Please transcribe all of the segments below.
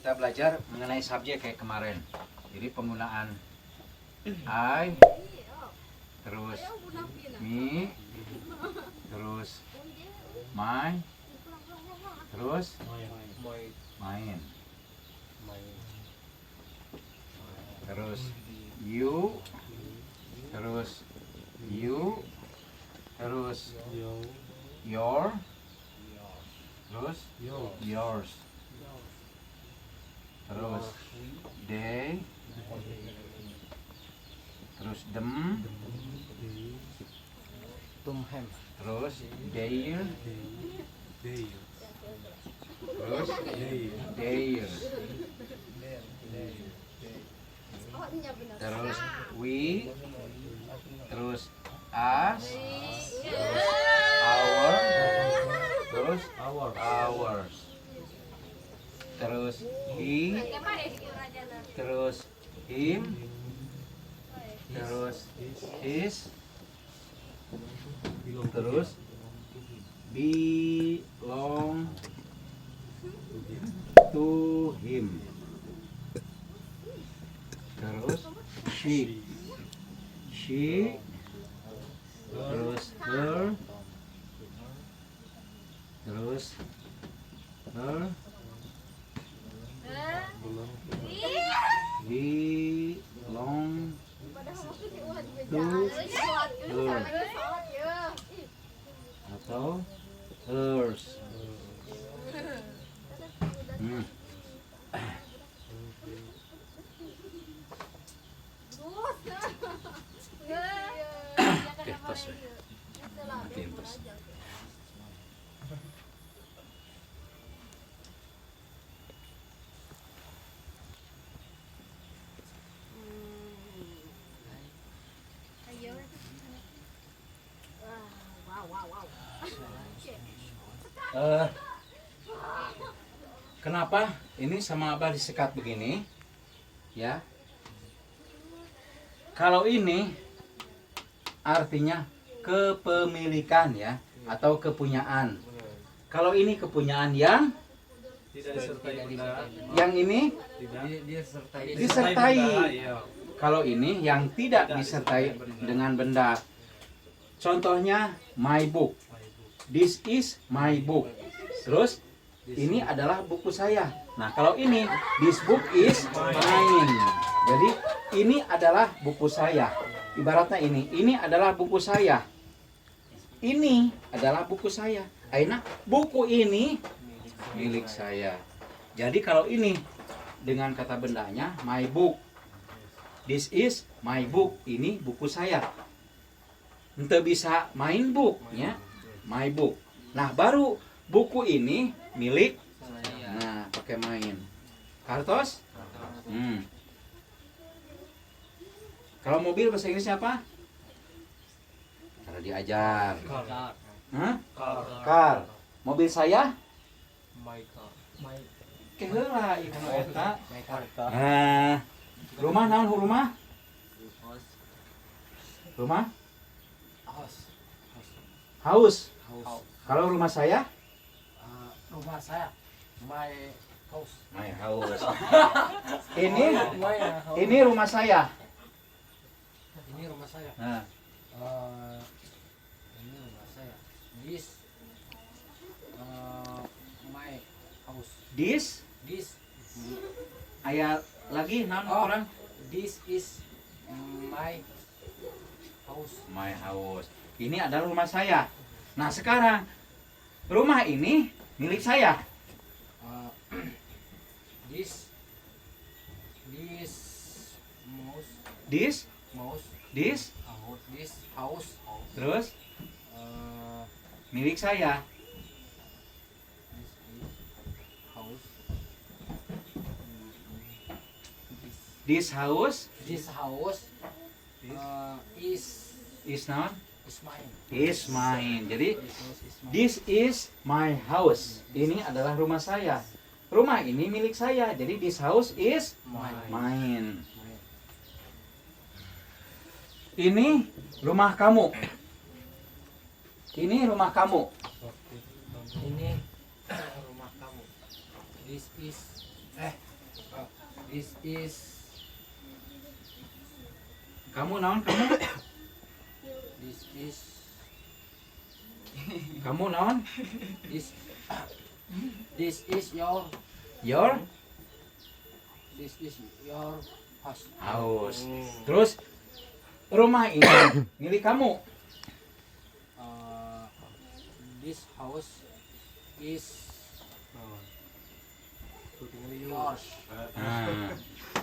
kita belajar mengenai subjek kayak kemarin. Jadi penggunaan I, terus me, terus my, terus main, terus you, terus you, terus your, terus yours, terus they, terus them, terus their, terus their, terus we, terus us, terus our, terus ours, terus he, terus him, terus his, terus belong to him, terus she, terus her, terus her, belong to her atau hers. Tos we. Matiin tos. Kenapa ini sama Abah disekat begini? Ya. Kalau ini artinya kepemilikan ya atau kepunyaan. Kalau ini kepunyaan yang ini disertai. Kalau ini yang tidak disertai dengan benda. Contohnya my book. This is my book. Terus ini adalah buku saya. Nah, kalau ini this book is mine. Jadi ini adalah buku saya. Ibaratnya ini adalah buku saya. Ini adalah buku saya. Aina, buku ini milik saya. Jadi kalau ini dengan kata bendanya my book. This is my book. Ini buku saya. Ente bisa main book ya. My book. Nah, baru buku ini milik. Nah, pakai main. Kartos? Kalau mobil bahasa Inggrisnya apa? Kalau diajar. Car. Mobil saya? My car. Keheula ieu kana eta. Nah, rumah naon rumah? Rumah? House. Kalau rumah saya? Rumah saya. My house. My house. Ini rumah saya. Ini rumah saya. Nah, Ini rumah saya. This my house. this aya lagi naon orang? This is my house. My house. Ini adalah rumah saya. Nah, sekarang rumah ini milik saya. This house. Terus milik saya. This house is not mine. is mine. Jadi this is my house. Ini adalah rumah saya. Rumah ini milik saya. Jadi this house is mine. Ini rumah kamu. Ini rumah kamu. Ini rumah kamu. This is This is Kamu naon kamu? this is Kamu naon? this this is your Your house. house. Terus rumah ini milik kamu. This house is yours.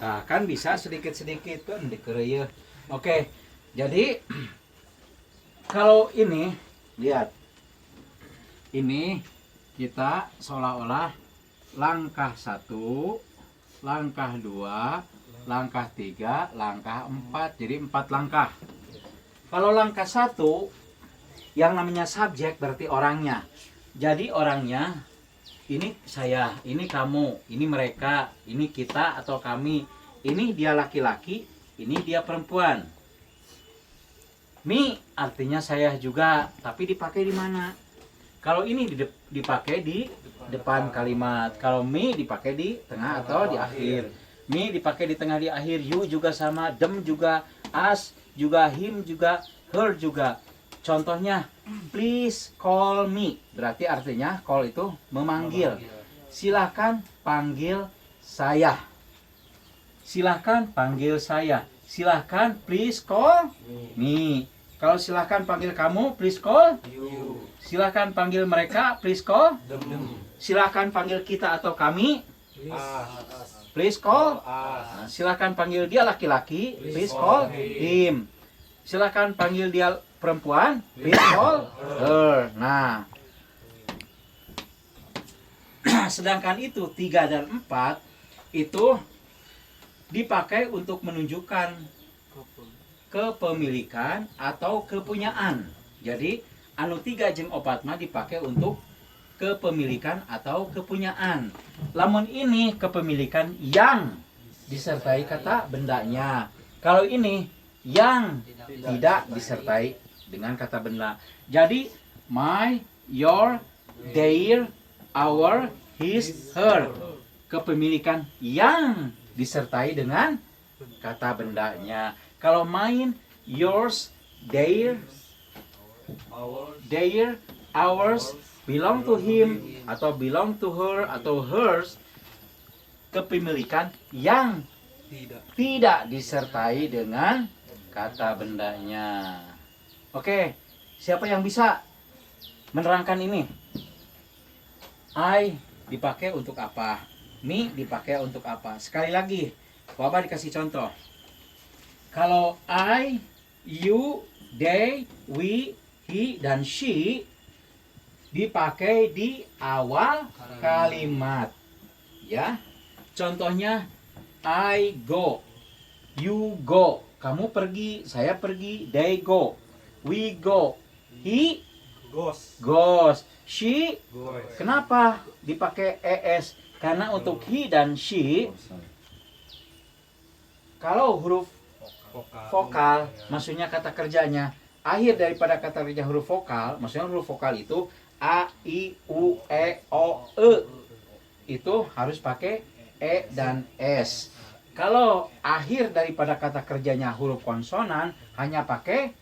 Nah, kan bisa sedikit-sedikit kan dikereuyeun. Oke. Jadi kalau ini lihat. Ini kita seolah-olah langkah 1, langkah 2, langkah 3, langkah 4. Jadi 4 langkah. Kalau langkah 1 yang namanya subjek berarti orangnya. Jadi orangnya ini saya, ini kamu, ini mereka, ini kita atau kami. Ini dia laki-laki, ini dia perempuan. Mi artinya saya juga, tapi dipakai di mana? Kalau ini dipakai di depan kalimat. Kalau mi dipakai di tengah atau di akhir. Mi dipakai di tengah di akhir. You juga sama, them juga, us juga, him juga, her juga. Contohnya, please call me. Berarti artinya call itu memanggil. Silakan panggil saya. Silakan panggil saya. Silakan please call me. Kalau silakan panggil kamu, please call You. silakan panggil mereka, please call. Silakan panggil kita atau kami, please call. Nah, silakan panggil dia laki-laki, please call him. Silakan panggil dia perempuan, please call her. Nah, sedangkan itu 3 dan 4 itu dipakai untuk menunjukkan kepemilikan atau kepunyaan. Jadi anu 3 jeung 4 mah dipakai untuk kepemilikan atau kepunyaan. Lamun ini kepemilikan yang disertai kata bendanya. Kalau ini yang tidak disertai dengan kata benda. Jadi my, your, their, our, his, her. Kepemilikan yang disertai dengan kata bendanya. Kalau mine, yours, their, ours, belong to him, atau belong to her, atau hers, kepemilikan yang tidak disertai dengan kata bendanya. Oke, siapa yang bisa menerangkan ini? I dipakai untuk apa? Me dipakai untuk apa? Sekali lagi, Bapak dikasih contoh. Kalau I, you, they, we, he, dan she dipakai di awal kalimat. Ya. Contohnya I go, you go. Kamu pergi, saya pergi, they go. We go. He goes. She kenapa dipakai es? Karena untuk he dan she kalau huruf vokal, maksudnya kata kerjanya akhir daripada kata kerja huruf vokal, maksudnya huruf vokal itu a, i, u, e, o, e. Itu harus pakai e dan s. Kalau akhir daripada kata kerjanya huruf konsonan, hanya pakai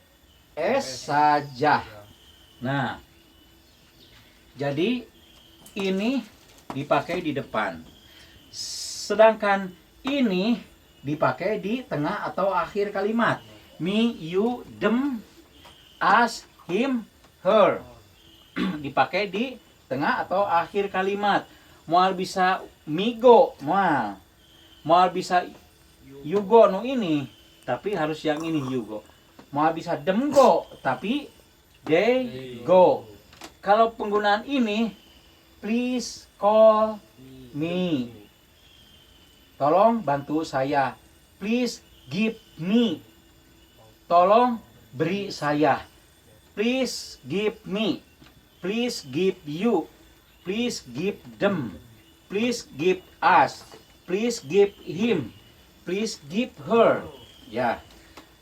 s saja. Nah, jadi ini dipakai di depan. Sedangkan ini dipakai di tengah atau akhir kalimat. Me, you, them, us, him, her. Dipakai di tengah atau akhir kalimat. Moal bisa me go, moal bisa you go no ini, tapi harus yang ini you go. Moal bisa them go, tapi they go. Kalau penggunaan ini, please call me. Tolong bantu saya. Please give me. Tolong beri saya. Please give me. Please give you. Please give them. Please give us. Please give him. Please give her. Ya.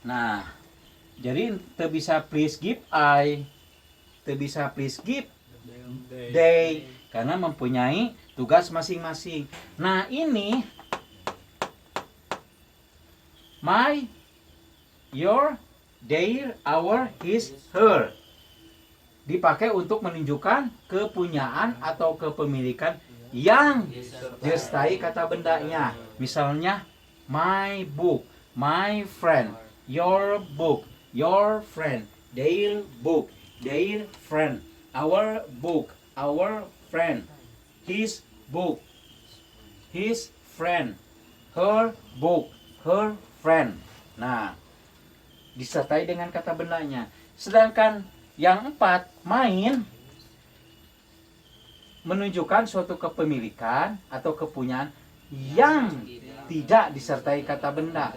Nah, jadi teu bisa please give I. Teu bisa please give they. Karena mempunyai tugas masing-masing. Nah, ini My, your, their, our, his, her. Dipakai untuk menunjukkan kepunyaan atau kepemilikan yang disertai kata bendanya. Misalnya my book, my friend, your book, your friend, their book, their friend, our book, our friend, his book, his friend, her book, her friend. Nah, disertai dengan kata bendanya. Sedangkan yang 4, main, menunjukkan suatu kepemilikan atau kepunyaan yang tidak disertai kata benda.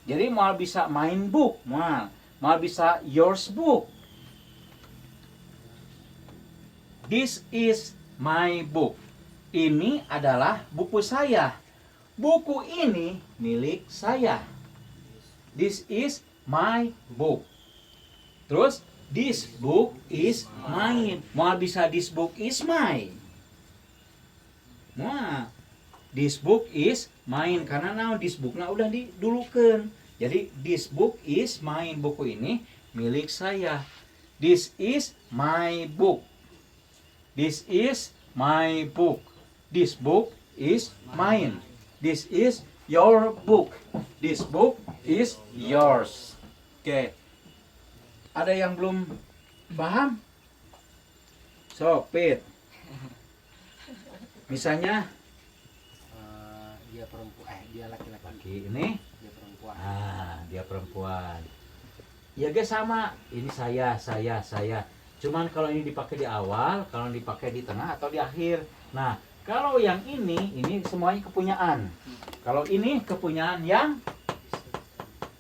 Jadi mal bisa main book, mal bisa yours book. This is my book. Ini adalah buku saya. Buku ini milik saya. This is my book. Terus this book is mine. Mal bisa this book is mine. Nah, this book is mine karena now this book udah didulukan. Jadi this book is mine, buku ini milik saya. This is my book. This is my book. This book is mine. This is your book. This book is yours. Oke. Ada yang belum paham? So, Pit. Misalnya Dia perempuan, dia laki-laki. ini, Dia perempuan. dia perempuan. Ya guys sama, ini saya. Cuman kalau ini dipakai di awal, kalau dipakai di tengah atau di akhir. Nah, kalau yang ini semuanya kepunyaan. Kalau ini kepunyaan yang,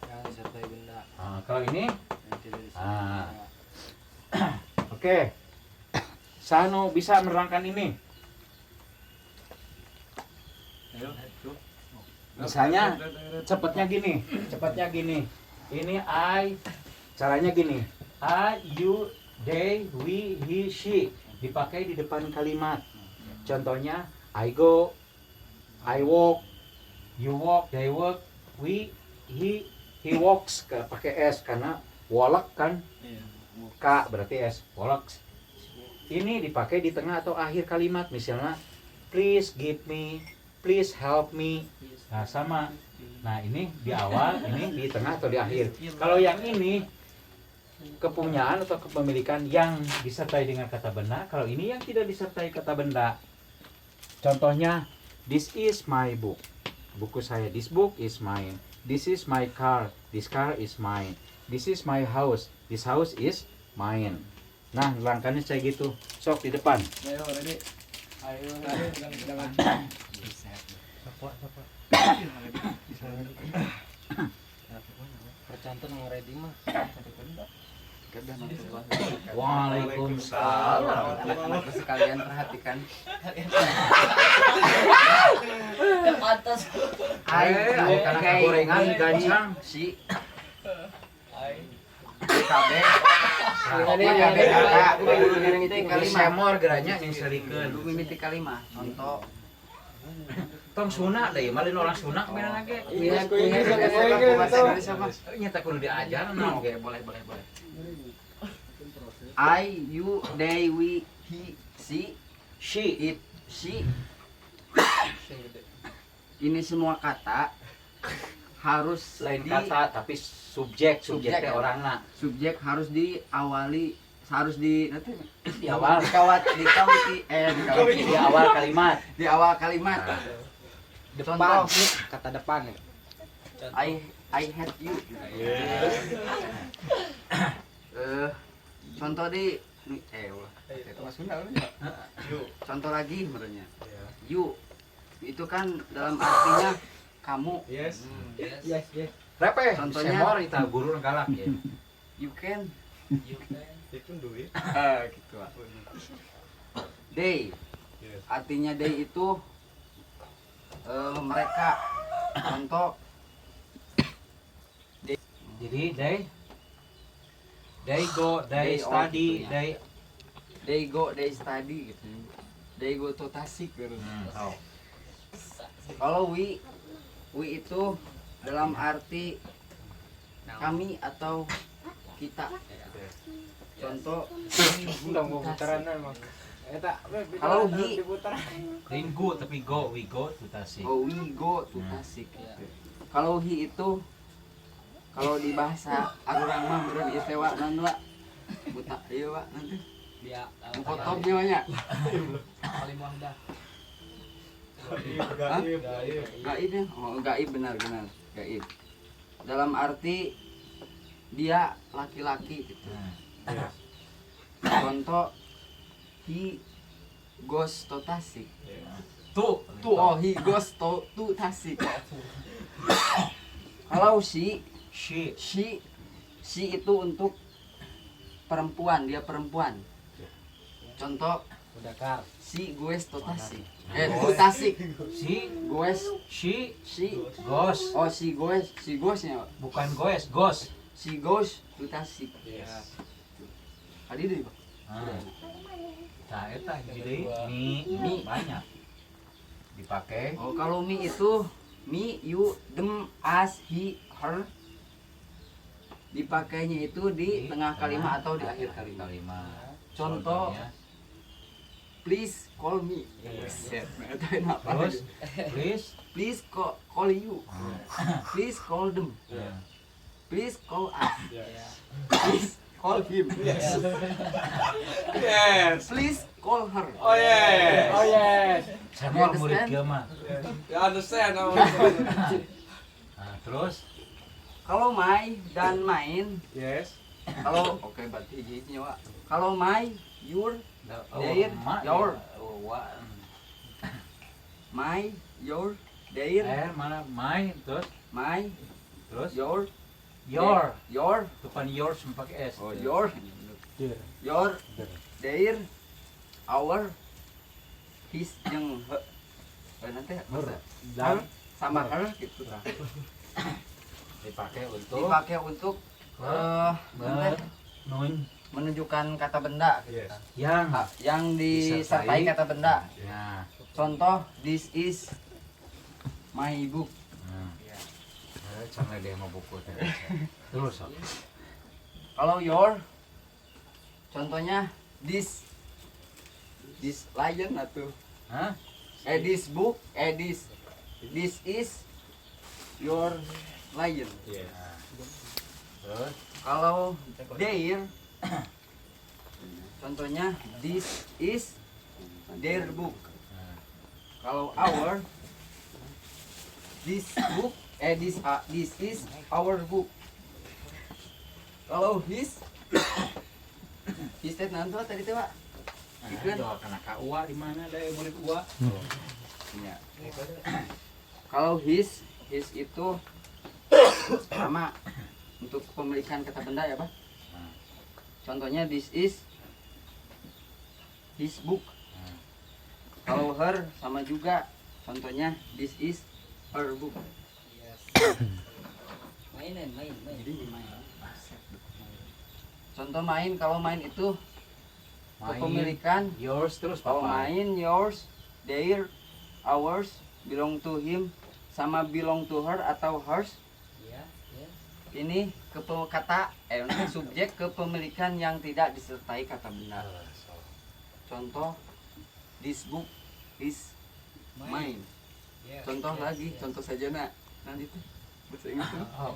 Yang disertai benda. kalau ini, Yang tidak disertai. oke. Sano bisa menerangkan ini. Misalnya cepatnya gini. Ini caranya gini. I, you, they, we, he, she dipakai di depan kalimat. Contohnya I go, I walk, you walk, they walk, we, he walks, pakai s karena walk kan K berarti s, walks. Ini dipakai di tengah atau akhir kalimat. Misalnya please give me, please help me. Nah, sama. Nah, ini di awal, ini di tengah atau di akhir. Kalau yang ini kepunyaan atau kepemilikan yang disertai dengan kata benda. Kalau ini yang tidak disertai kata benda. Contohnya, this is my book. Buku saya. This book is mine. This is my car. This car is mine. This is my house. This house is mine. Nah, langkahnya kayak gitu. Sok di depan. Ayo, ready. Ayo, jangan. Percantan yang ready mah. Waalaikumsalam. Anak-anak sekalian perhatikan. Pantas. Ayo karena gorengan gancang. Si Kali semor geranya yang serikeun. mimiti kalimah. Contoh. Tong Sunda deh, malin orang Sunda kemana lagi? Nyata kudu diajar nah. Oke, boleh. I, you, they, we, he, she, it, she. Ini semua kata harus Lain kata tapi subjeknya orangna. subjek harus diawali nanti Di awal di awal kalimat. di awal kalimat. Depan. Kata depan ya. I hate you. Contoh di itu Mas Sunda kan? Contoh lagi menurutnya. You itu kan dalam artinya kamu. Yes. Repe, Contohnya- semor itu guru galak ya. You can. Itu duit. Gitu. They. Artinya they itu mereka. Contoh Jadi they go, they They study, all gitu ya. they they go, they study gitu. They go to Tasik gitu. oh. Kalau we itu dalam arti kami atau kita. Contoh kalau hi, Lain go tapi go, we go to Tasik. oh we go to Tasik. Kalau hi itu kalau di bahasa Arurang mah beureun ieu teh wa naon wa? Buta ieu wa nanti. Dia Potongnya banyak. paling wahdah. Gaib ya? Oh, gaib benar-benar gaib. Dalam arti dia laki-laki gitu. Contoh he goes to Tasik. Tuh, Oh, he goes to Tasik. Kalau she. she itu untuk perempuan, dia perempuan. Contoh Udakar. si goes to Tasik. To Tasik. Si, Goes she, si goes. oh si goesnya Pak. Bukan goes, goes. Si goes to Tasik. Tadi deh Pak. Nah, eta jadi mi banyak dipakai. Oh, kalau me itu me, you, them, us, he, her. Dipakainya itu di tengah kalimat atau di akhir kalimat. Contoh, Contohnya, please call me. Set. Nah, itu enak terus banget. please. Please call you. Please call them. Please call us. Please call him. Yes. Please call her. Oh yes. Oh yes. Saya mau You murid understand? dia mah. You understand? Nah, terus Kalau my dan main, Yes. kalau oke berarti hiji Pak. Kalau my, your, Their, mak your. ya, wa. my, your, their, Mana my terus my, your your, depan yours pakai s. oh your, their, our, his yang nanti her sama her gitu. Dipakai untuk Dipakai untuk nanti nun menunjukkan kata benda gitu. Yes. yang Yang disertai Disertai. kata benda. nah, Contoh, this is my book. Canggih dia mau buku teh. Terus sok. Kalau your, contohnya this lion atau Hah? this book, this is your lion. Yes. Terus Kalau their, contohnya this is their book. Kalau our, this book, this is our book. Kalau his teh nanti tadi teh Pak. Iklan. Doa kena KUA di mana ada yang murid UA? Iya. Kalau his itu sama untuk pemilikan kata benda ya Pak. Contohnya this is his book. Kalau her sama juga. Contohnya this is her book. Main. Contoh main, kalau main itu Main, kepemilikan. yours terus Kalau papa. main, yours, their, ours, belong to him, sama belong to her atau hers. Iya. Ini subjek kepemilikan yang tidak disertai kata benda. Contoh, this book is mine. Contoh lagi, contoh saja nak. Nanti tuh bahasa Inggris tuh. Oh,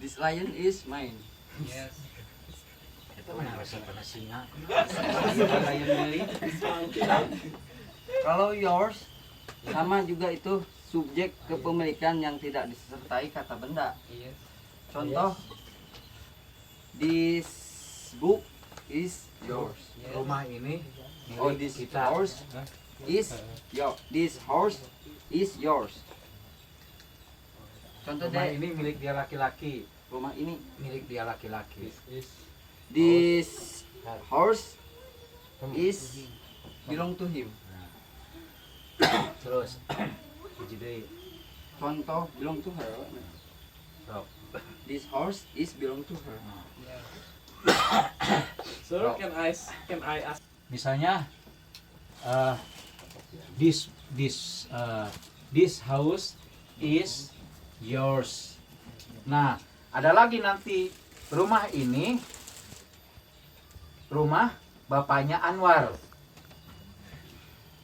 This lion is mine. Yes. itu mah rasa pada singa. Lion beli. Kalau yours sama juga itu subjek kepemilikan yang tidak disertai kata benda. Yes. Contoh, this book is yours. Rumah ini Oh, milik this kita. horse is this horse is yours. Contoh Rumah deh, ini milik dia laki-laki. rumah ini, Milik dia laki-laki. this horse is belong to him. Terus jadi Contoh belong to her. sok. This horse is belong to her. So can I ask? Misalnya this house is yours. Nah, ada lagi nanti rumah ini rumah bapaknya Anwar.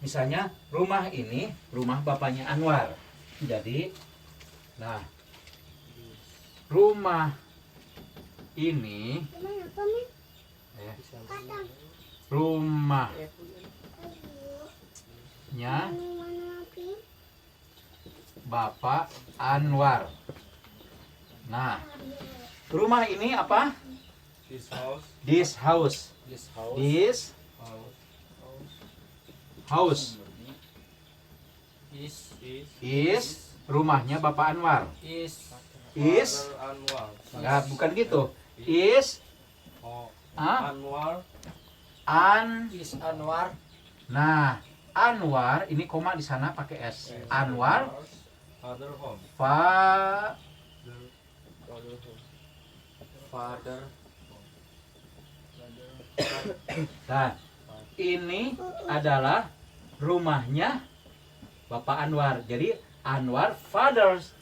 Misalnya rumah ini rumah bapaknya Anwar. Jadi, nah rumah ini rumahnya Bapak Anwar. Nah, rumah ini apa? This house. This house. This house. This house Is is rumahnya Bapak Anwar. is Is, Father Anwar. enggak, bukan gitu. Is, Oh, ah, Anwar. is Anwar. Nah, Anwar ini koma di sana pakai S. Anwar Father home. Father. Nah, ini adalah rumahnya Bapak Anwar. Jadi Anwar father's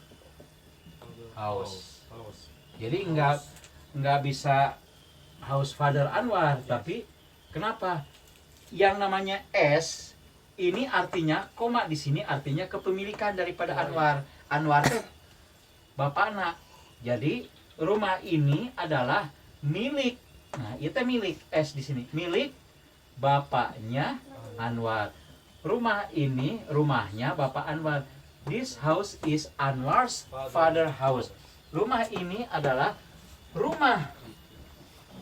house. Jadi nggak bisa house father Anwar, tapi kenapa? Yang namanya S ini artinya koma di sini artinya kepemilikan daripada Anwar. Anwar itu bapak anak. Jadi rumah ini adalah milik. Nah, itu milik S di sini. Milik bapaknya Anwar. Rumah ini rumahnya Bapak Anwar. This house is Anwar's father house. Rumah ini adalah rumah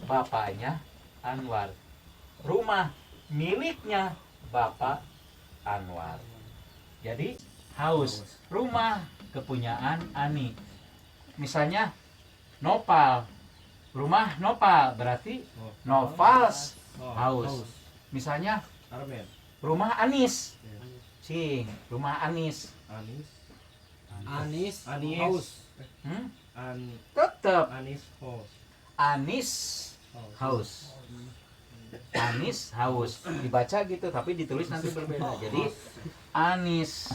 bapaknya Anwar. Rumah miliknya Bapak Anwar. Jadi house, rumah kepunyaan Ani. Misalnya Nopal, rumah Nopal berarti Nopal's house. Misalnya Armen. rumah Anis, sing rumah Anis. Anis. Anis. Anis. House. Tetap Anis house. Anis house. Anis house dibaca gitu tapi ditulis nanti berbeda. Jadi Anis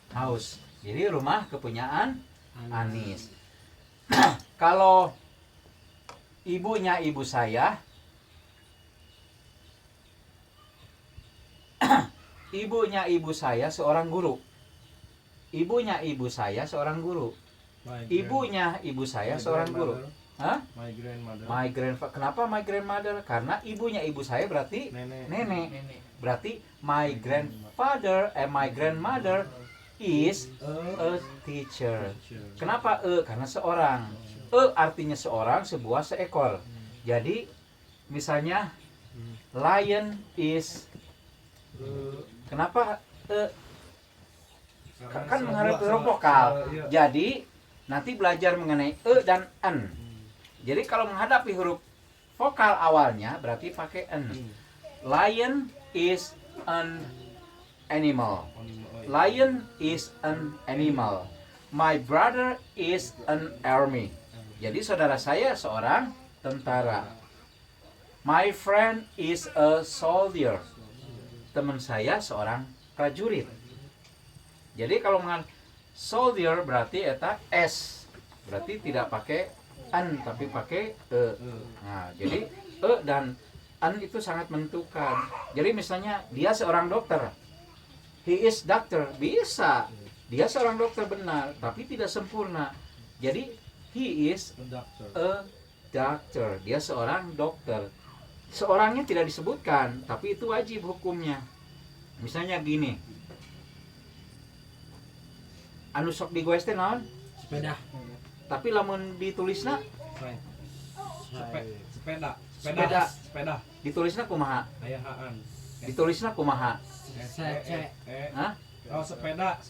house. Jadi rumah kepunyaan Anis. Kalau ibunya ibu saya, ibunya ibu saya seorang guru. Ibunya ibu saya seorang guru. Ibunya ibu saya seorang guru. Hah? My grandmother. My grandfather. Kenapa my grandmother? Karena ibunya ibu saya berarti Nenek. nenek. Berarti my grandfather my grandmother is a teacher. Kenapa Karena seorang. Artinya seorang, sebuah, seekor. Jadi misalnya lion is. Kenapa kan menghadapi huruf vokal. Jadi nanti belajar mengenai dan n. Jadi kalau menghadapi huruf vokal awalnya berarti pakai n. Lion is an animal. Lion is an animal. My brother is an army. Jadi saudara saya seorang tentara. My friend is a soldier. Teman saya seorang prajurit. Jadi kalau mengatakan soldier berarti eta S. Berarti tidak pakai an tapi pakai e. Nah, jadi e dan an itu sangat menentukan. Jadi misalnya dia seorang dokter. He is doctor, bisa. Dia seorang dokter benar, tapi tidak sempurna. Jadi he is a doctor. Dia seorang dokter. Seorangnya tidak disebutkan, tapi itu wajib hukumnya. Misalnya gini. Anu sok digoes teh naon? Sepeda. Tapi lamun ditulisna Sepeda. ditulisna kumaha? Ayahaan. Ditulisna kumaha? Hah? Oh, sepeda.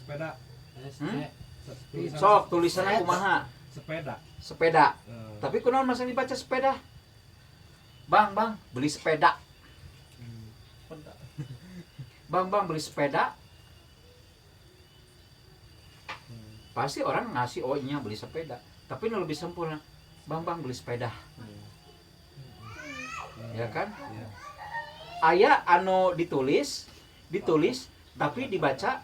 Sok tulisanna kumaha? Sepeda. Sepeda. Tapi kunaon masa dibaca sepeda? Bang, beli sepeda. Bang, beli sepeda. Pasti orang ngasih O-nya beli sepeda. Tapi ini lebih sempurna. Bang, beli sepeda. Ya kan? Aya anu ditulis tapi dibaca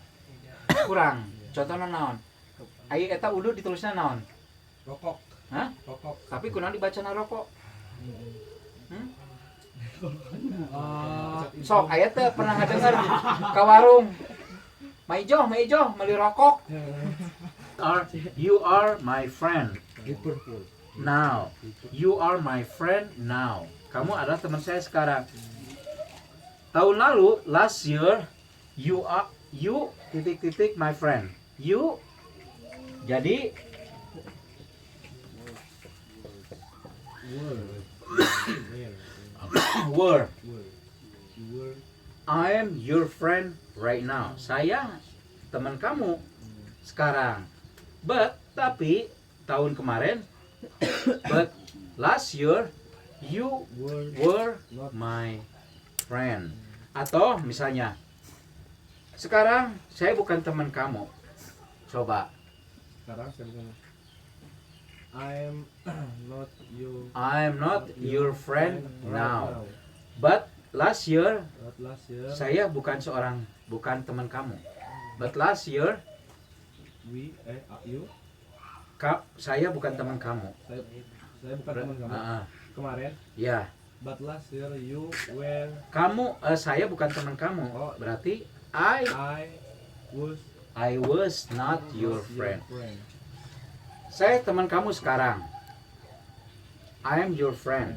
kurang. Contohnya naon? Aya eta udu ditulisna naon? Rokok. Hah? Rokok. Tapi kunaon dibacana rokok? Sok aya teh pernah ngadengar ka warung. Maijoh meuli rokok. You are my friend. Liverpool. Now, you are my friend now. Kamu adalah teman saya sekarang. Tahun lalu, last year, you titik my friend. You, jadi were. I am your friend right now. Saya teman kamu sekarang. But tapi tahun kemarin. But last year you were my friend. Atau misalnya sekarang saya bukan teman kamu. Coba. Sekarang saya bukan. I'm not your friend now. But last year saya bukan teman kamu. But last year you. Saya bukan teman kamu. Saya bukan teman kamu. Kemarin. Ya. But last year you were. Saya bukan teman kamu. Oh. Berarti I was not your friend. Saya teman kamu sekarang. I am your friend.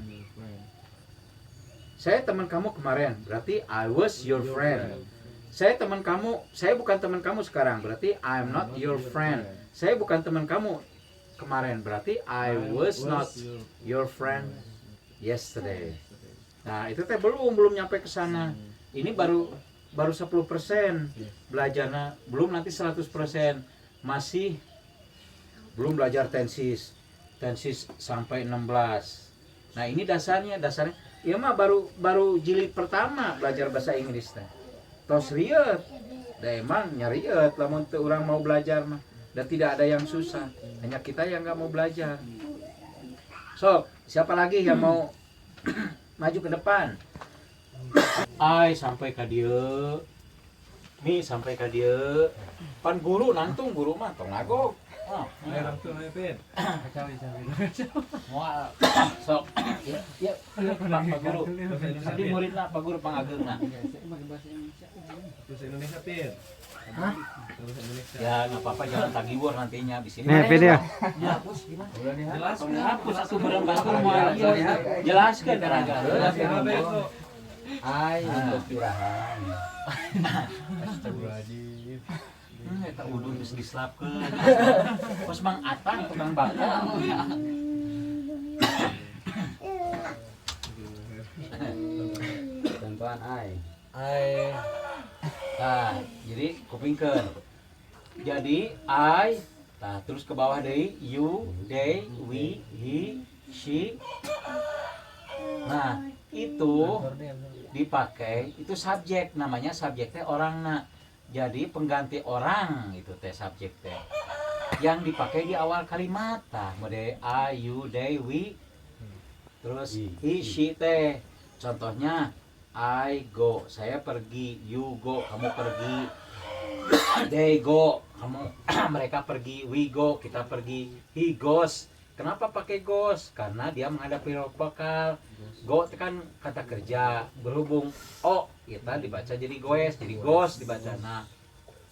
Saya teman kamu kemarin. Berarti I was your friend. Saya bukan teman kamu sekarang. Berarti I am not your friend. Saya bukan teman kamu kemarin. Berarti I was not your friend yesterday. Nah, itu teh belum nyampe ke sana. Ini baru 10% belajarnya, belum nanti 100%. Masih belum belajar tensis sampai 16. Nah, ini dasarnya. Ya mah baru jilid pertama belajar bahasa Inggris teh. Tos riet. Da emang nyariet lamun teu urang mau belajar mah. Dan tidak ada yang susah, hanya kita yang nggak mau belajar. So, siapa lagi yang mau maju ke depan? I sampai ke dia, Mi sampai ke dia. Pan guru nantung guru mah tong ngagok. Ayo langsung ayo Pin. Moal. Sok. Ya, Pak Guru. Tadi muridna Pak Guru pangageungna. Bahasa Indonesia Pin. Hah? Bahasa Indonesia. Ya, enggak apa-apa jangan tagiwur nantinya di sini. Nih, Pin ya. Dihapus gimana? Jelas. Hapus satu barang batur moal. Jelaskeun Raga. Jelaskeun besok. Untuk curahan. Astagfirullahaladzim. Eta udun geus dislapkeun. Pos Mang Atang tukang bakso. Contohan ai. Nah, jadi kupingkeun. Jadi I, nah terus ke bawah deui you, they, we, he, she. Nah, itu dipakai itu subjek, namanya subjeknya orangna. Jadi pengganti orang itu teh subjek teh. Yang dipakai di awal kalimat tah mode I, you, they, we. Terus he, she teh. Contohnya I go, saya pergi, you go, kamu pergi. They go, kamu mereka pergi, we go, kita pergi. He goes. Kenapa pakai goes? Karena dia menghadapi rok vokal. Go itu kan kata kerja, berhubung o kita dibaca jadi goes, jadi goes dibaca. Nah,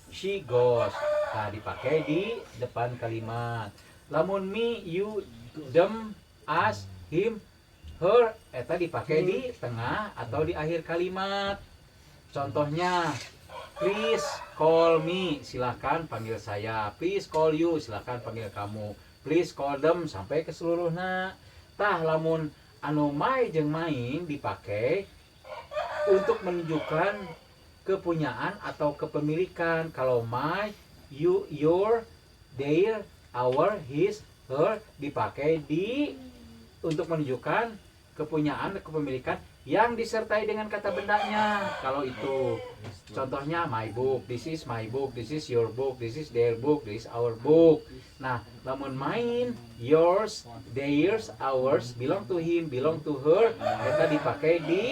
she goes. Nah, dipakai di depan kalimat. Lamun me, you, them, us, him, her, eta dipakai di tengah atau di akhir kalimat. Contohnya, please call me, silahkan panggil saya. Please call you, silahkan panggil kamu. Please call them, sampai ke seluruhnya. Tah lamun anu mai jeung main dipakai untuk menunjukkan kepunyaan atau kepemilikan. Kalau my, you, your, their, our, his, her dipakai di untuk menunjukkan kepunyaan dan kepemilikan yang disertai dengan kata bendanya. Kalau itu contohnya my book, this is my book, this is your book, this is their book, this is our book. Nah, lamun mine, yours, theirs, ours, belong to him, belong to her, eta dipakai di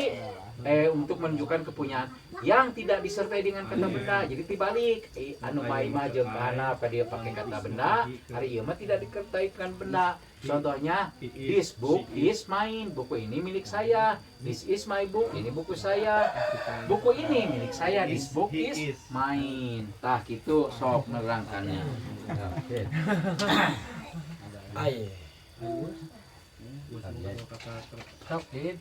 untuk menunjukkan kepunyaan yang tidak disertai dengan kata benda. Jadi dibalik, anu maima jeung kana apa dia pakai kata benda, hari ieu mah tidak disertai dengan benda. Contohnya, this book is mine, buku ini milik saya. This is my book, ini buku saya. Buku ini milik saya, this book is mine. Tah kitu sok nerangkannya. Ai. Sok dit.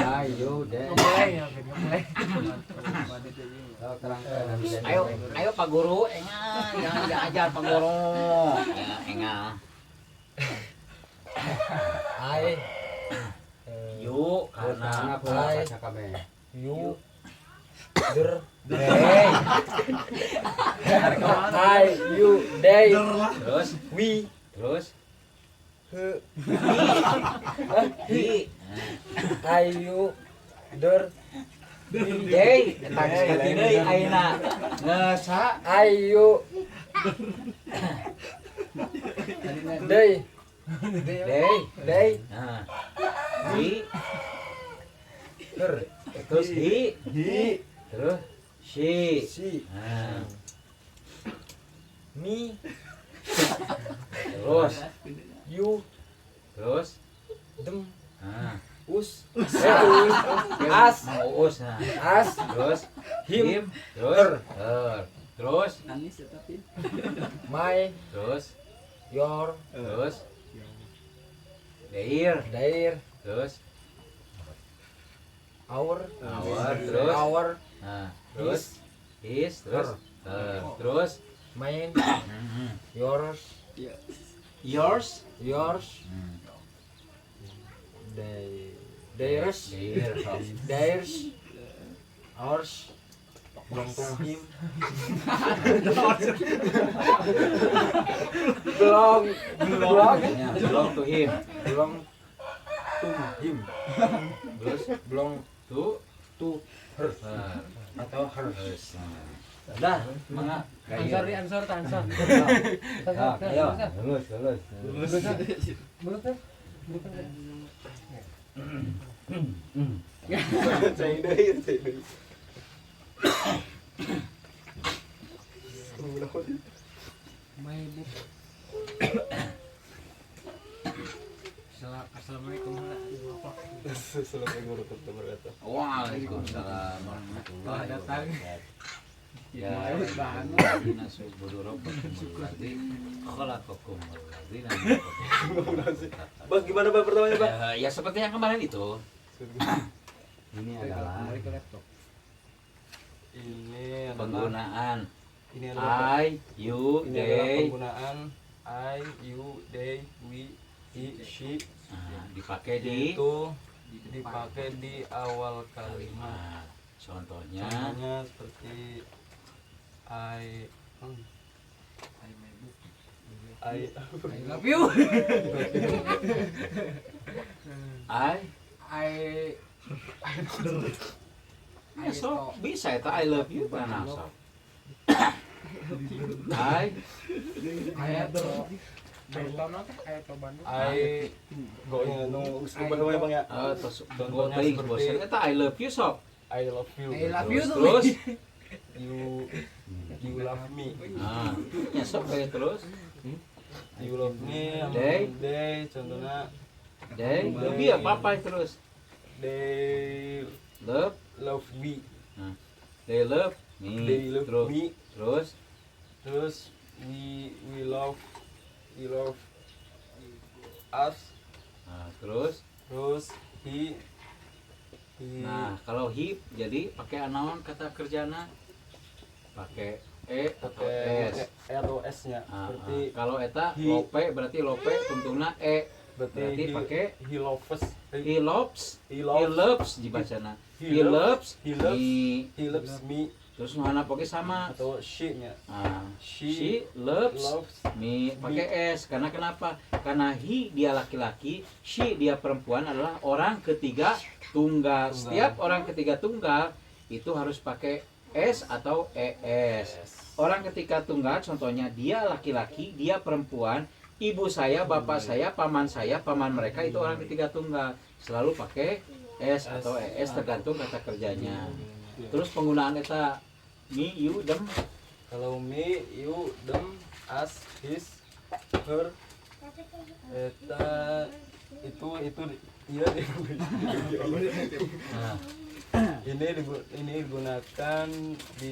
Ayo deh. Ayo, ayo Pak Guru, enggak, jangan diajar Pak Guru. Ya, enggak. Ai. Yuk, karena Ai. kami. You. Der. Hey. I, you, they, Terus, we, terus, he, hi, I, you, der, day, tak sekali deui ayeuna. Ngesa, I, you, they, day, they, nah, hi, her, terus hi, terus she, she, nah, me, terus, you, terus, them, nah, us, as, mau us, nah, us, terus, him, terus, her, terus, my, terus, your, terus, their, terus, our, terus, our, nah, terus, his, terus, terus, mine, yours, yours, yours, theirs, theirs, ours, belong to him, belong, ya, belong to him, belong to him, terus, belong to her her, atau hers. dah, mangga, Ansor, ansor. ayo, lulus, Assalamualaikum Waalaikumsalam warahmatullahi wabarakatuh. Ya, Bang, gimana Bang pertamanya Bang? ya seperti yang kemarin itu. Ini adalah Ini adalah penggunaan ini adalah I, you, ini adalah they. penggunaan I, you, they, we, he, she Nah, dipakai di. itu dipakai di awal kalimat. Nah, contohnya. Contohnya seperti I love you. I. I Ya, so bisa itu I love you kan so. I go yang nung namanya Bang ya. terus tunggu teuing bosan eta I love you so. I love you. I love you tuh. Terus You love me. nah, ya so kayak terus You love me. They. Contohnya they lebih apa terus they love love me. they love me They love terus me. terus we love us. nah, terus He nah kalau he jadi pakai anaon kata kerjana pakai atau s. atau s-nya. Berarti Kalau eta he- lope berarti lope untungna berarti pakai he loves he loves dibacana he loves he loves me he loves me. Terus nu handap oge sama. atau she-nya. Nah, She she loves loves me pakai S. Karena kenapa? Karena he dia laki-laki, she dia perempuan adalah orang ketiga tunggal. Setiap orang ketiga tunggal itu harus pakai S atau ES. Orang ketiga tunggal contohnya dia laki-laki, dia perempuan, ibu saya, bapak saya, paman mereka itu orang ketiga tunggal. Selalu pakai S atau ES tergantung kata kerjanya. Terus penggunaan eta me, you, them. Kalau me, you, them, us, his, her, eta itu iya Nah, ini digunakan di